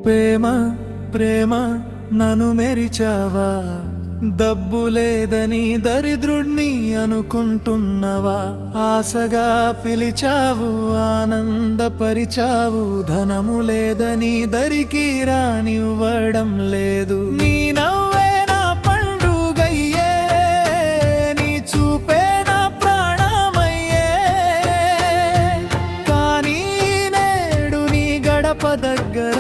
ప్రేమ ప్రేమ నన్ను మెరిచావా, డబ్బు లేదని దరిద్రుణ్ణి అనుకుంటున్నవా, ఆశగా పిలిచావు ఆనందపరిచావు, ధనము లేదని దరికి రానివ్వడం లేదు. నీ నవ్వే నా పండుగయ్యే, నీ చూపే నా ప్రాణమయ్యే, కానీ నేడు నీ గడప దగ్గర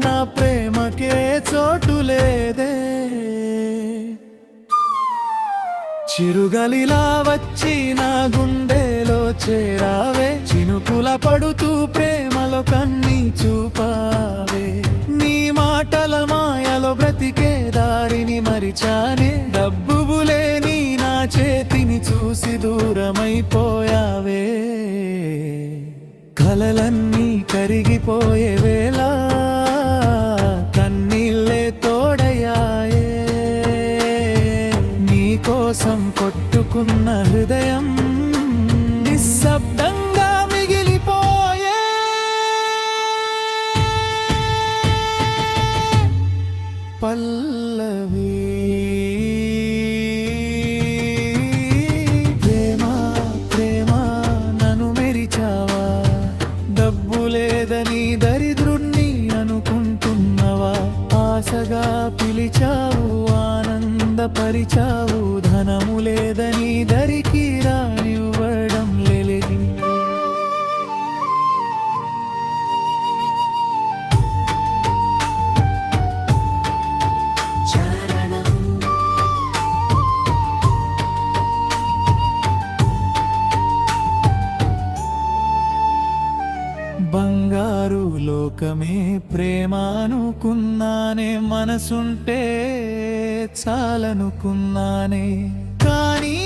నా ప్రేమకే చోటు లేదే. చిరుగలిలా వచ్చి నా గుండెలో చేరావే, చినుకుల పడుతూ ప్రేమలో కన్నీ చూపావే, నీ మాటల మాయలో బ్రతికే దారిని మరిచానే, డబ్బులే నీ నా చేతిని చూసి దూరమైపోయావే. కలలన్నీ కరిగిపోయే వేళ కన్నీళ్ళే తోడయాయే, కోసం కొట్టుకున్న హృదయం నిశ్శబ్దంగా మిగిలిపోయే. పల్లవి ప్రేమ ప్రేమ నన్ను మెరిచావా, డబ్బు లేదని దరిద్రుణ్ణి అనుకుంటున్నవా, ఆశగా పిలిచావు ఆనందపరిచావు, ధనము లేదని దరికి రానివ్వడం లేదు. బంగారు లోకమే ప్రేమ అనుకున్నానే, మనసుంటే చాలనుకున్నానే, కానీ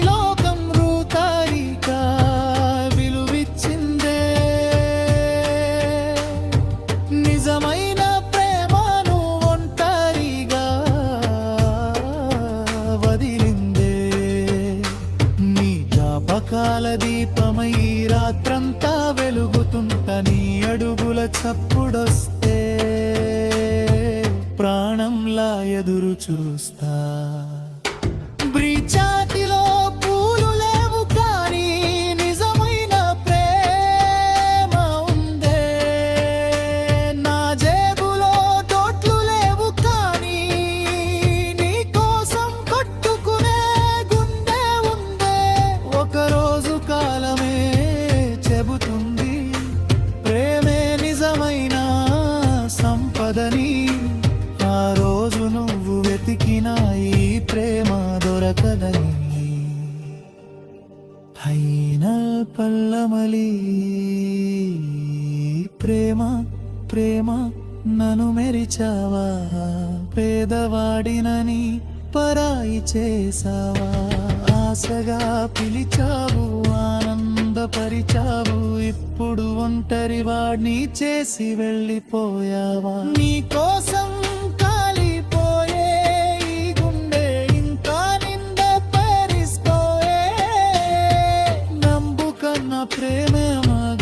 లోకం రూతాయిగా విలువిచ్చిందే. నిజమైన ప్రేమను ఒంటరిగా వదిలిందే, నీ జ్ఞాపకాల దీపమై రాత్రంతా వెలుగుతుంట, నీ అడుగుల చప్పుడొస్తే ప్రాణంలా ఎదురు చూస్తా. బ్రీచాటిలో పూలు లేవు కానీ నిజమైన ప్రేమ ఉందే, నా జేబులో దోట్లు లేవు కానీ నీ కోసం కట్టుకునే గుండె ఉందే. ఒకరోజు కాలమే చెబుతుంది ప్రేమే నిజమైన సంపదని, ఆ రోజు నువ్వు వెతికిన ఈ ప్రేమ దొరకదని. ఫైనల్ పల్లమలి ప్రేమ ప్రేమ నన్ను మెరిచావా, పేదవాడినని పరాయి చేసావా, ఆశగా పిలిచావు ఆనందపరిచావు, ఇప్పుడు ఒంటరి వాడిని చేసి వెళ్ళిపోయావా. నీ కోసం కాలిపోయే ఈ గుండె ఇంకా నింద పరిస్తోయే, నమ్ముకన్న ప్రేమ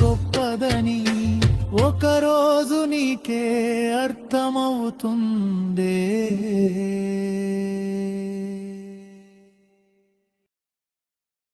గొప్పదని ఒకరోజు నీకే అర్థమవుతుంది.